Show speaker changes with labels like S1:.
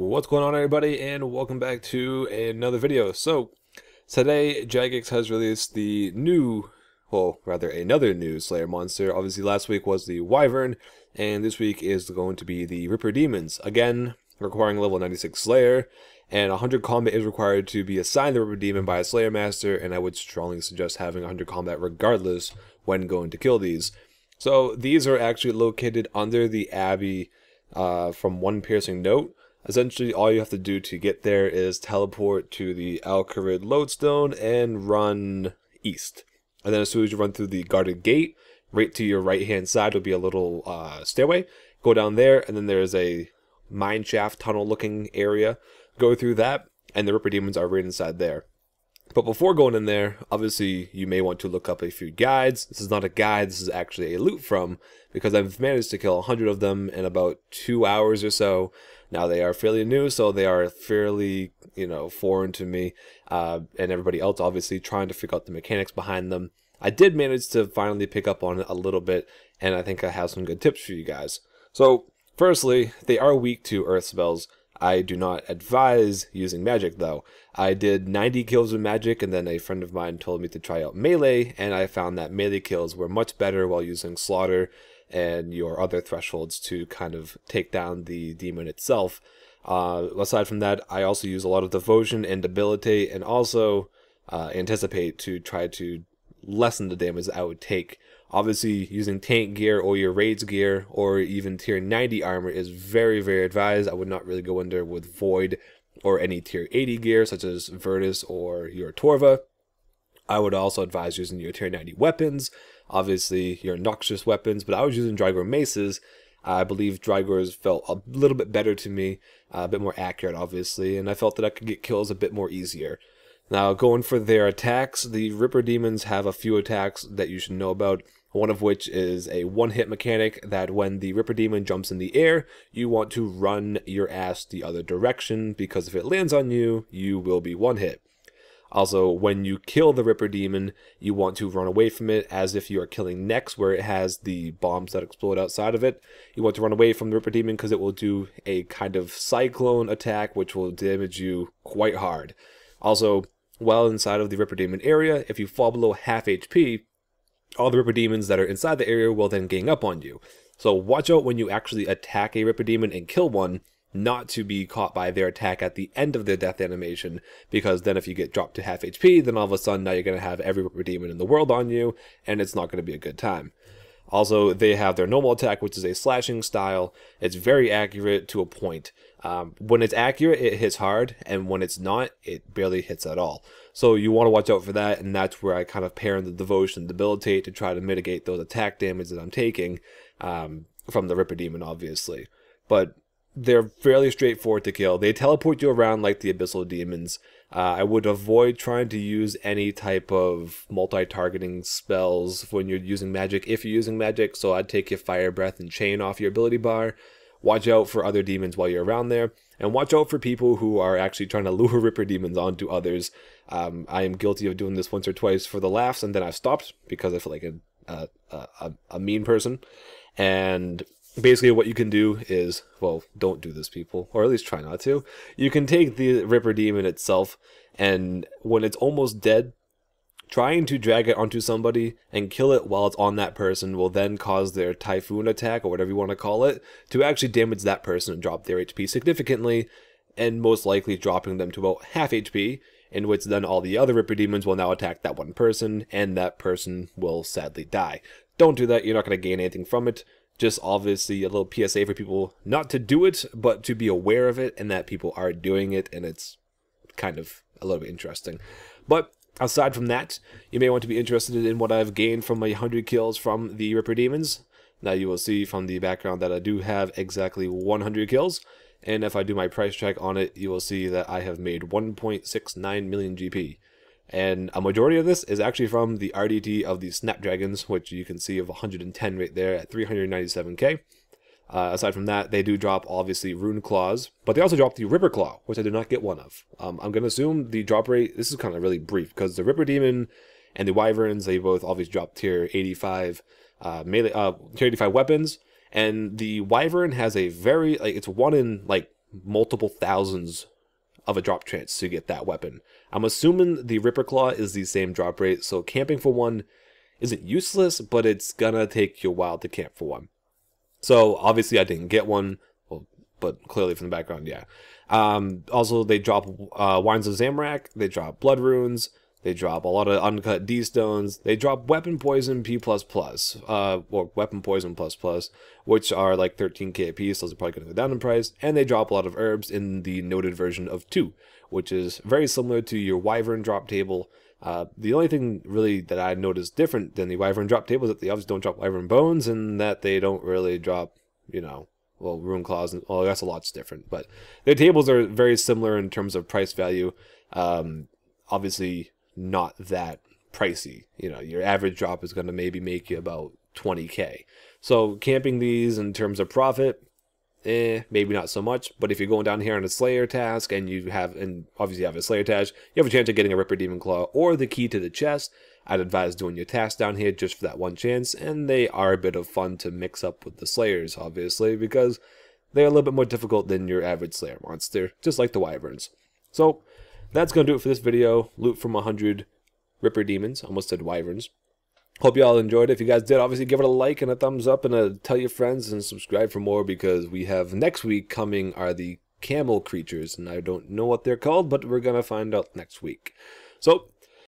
S1: What's going on, everybody, and welcome back to another video. So today Jagex has released the new, well, rather another new Slayer monster. Obviously last week was the Wyvern, and this week is going to be the Ripper Demons. Again, requiring level 96 Slayer, and 100 combat is required to be assigned the Ripper Demon by a Slayer Master, and I would strongly suggest having 100 combat regardless when going to kill these. So these are actually located under the Abbey from one piercing note. Essentially, all you have to do to get there is teleport to the Alcarid Lodestone and run east. And then as soon as you run through the guarded gate, right to your right-hand side will be a little stairway. Go down there, and then there's a mine shaft tunnel-looking area. Go through that, and the Ripper Demons are right inside there. But before going in there, obviously, you may want to look up a few guides. This is not a guide, this is actually a loot from, because I've managed to kill 100 of them in about 2 hours or so. Now, they are fairly new, so they are fairly, foreign to me, and everybody else, obviously, trying to figure out the mechanics behind them. I did manage to finally pick up on it a little bit, and I think I have some good tips for you guys. So, firstly, they are weak to earth spells. I do not advise using magic, though. I did 90 kills with magic, and then a friend of mine told me to try out melee, and I found that melee kills were much better while using slaughter and your other thresholds to kind of take down the demon itself. Aside from that, I also use a lot of devotion and debilitate, and also anticipate to try to lessen the damage I would take. Obviously, using tank gear or your raids gear or even tier 90 armor is very, very advised. I would not really go in there with void or any tier 80 gear such as Virtus or your Torva. I would also advise using your tier 90 weapons, obviously your noxious weapons, but I was using Drygor maces. I believe Drygors felt a little bit better to me, a bit more accurate obviously, and I felt that I could get kills a bit more easier. Now, going for their attacks, the Ripper Demons have a few attacks that you should know about, one of which is a one-hit mechanic that when the Ripper Demon jumps in the air, you want to run your ass the other direction, because if it lands on you, you will be one-hit. Also, when you kill the Ripper Demon, you want to run away from it as if you are killing Nex, where it has the bombs that explode outside of it. You want to run away from the Ripper Demon because it will do a kind of cyclone attack, which will damage you quite hard. Also, while inside of the Ripper Demon area, if you fall below half HP, all the Ripper Demons that are inside the area will then gang up on you. So watch out when you actually attack a Ripper Demon and kill one, not to be caught by their attack at the end of their death animation, because then if you get dropped to half HP, then all of a sudden now you're going to have every Ripper Demon in the world on you, and it's not going to be a good time. Also, they have their normal attack, which is a slashing style. It's very accurate to a point. When it's accurate, it hits hard, and when it's not, it barely hits at all. So you want to watch out for that, and that's where I kind of pair in the devotion and debilitate to try to mitigate those attack damage that I'm taking from the Ripper Demon, obviously. But they're fairly straightforward to kill. They teleport you around like the Abyssal Demons. I would avoid trying to use any type of multi-targeting spells when you're using magic, if you're using magic, so I'd take your Fire Breath and Chain off your ability bar. Watch out for other demons while you're around there, and watch out for people who are actually trying to lure Ripper Demons onto others. I am guilty of doing this once or twice for the laughs, and then I've stopped because I feel like a mean person. And basically what you can do is, well, don't do this, people, or at least try not to. You can take the Ripper Demon itself, and when it's almost dead, trying to drag it onto somebody and kill it while it's on that person will then cause their Typhoon attack, or whatever you want to call it, to actually damage that person and drop their HP significantly, and most likely dropping them to about half HP, in which then all the other Ripper Demons will now attack that one person, and that person will sadly die. Don't do that, you're not going to gain anything from it. Just obviously a little PSA for people not to do it, but to be aware of it, and that people are doing it, and it's kind of a little bit interesting. But aside from that, you may want to be interested in what I've gained from my 100 kills from the Ripper Demons. Now you will see from the background that I do have exactly 100 kills, and if I do my price check on it, you will see that I have made 1.69 million GP. And a majority of this is actually from the RDT of the Snapdragons, which you can see of 110 right there at 397k. Aside from that, they do drop, obviously, Rune Claws, but they also drop the Ripper Claw, which I did not get one of. I'm going to assume the drop rate, this is kind of really brief, because the Ripper Demon and the Wyverns, they both obviously drop tier 85 tier 85 weapons, and the Wyvern has a very, it's 1 in, multiple thousands of a drop chance to get that weapon. I'm assuming the Ripper Claw is the same drop rate, so camping for one isn't useless, but it's gonna take you a while to camp for one. So obviously I didn't get one, well, but clearly from the background, yeah. Also, they drop Wines of Zamorak, they drop Blood Runes, they drop a lot of uncut D-stones, they drop Weapon Poison P++, or Weapon Poison ++, which are like 13k a piece, those are probably going to go down in price, and they drop a lot of herbs in the noted version of 2, which is very similar to your Wyvern drop table. The only thing really that I noticed different than the Wyvern drop table is that they obviously don't drop Wyvern Bones, and that they don't really drop, you know, well, Rune Claws, well, that's a lot's different, but their tables are very similar in terms of price value. Obviously not that pricey. You know, your average drop is going to maybe make you about 20k. So camping these in terms of profit, maybe not so much. But if you're going down here on a Slayer task and obviously you have a Slayer task, you have a chance of getting a Ripper Demon Claw or the key to the chest. I'd advise doing your task down here just for that one chance, and they are a bit of fun to mix up with the Slayers, obviously, because they're a little bit more difficult than your average Slayer monster, just like the Wyverns. So that's going to do it for this video. Loot from 100 Ripper Demons. Almost said Wyverns. Hope you all enjoyed it. If you guys did, obviously give it a like and a thumbs up, and tell your friends and subscribe for more, because we have next week coming are the camel creatures, and I don't know what they're called, but we're going to find out next week. So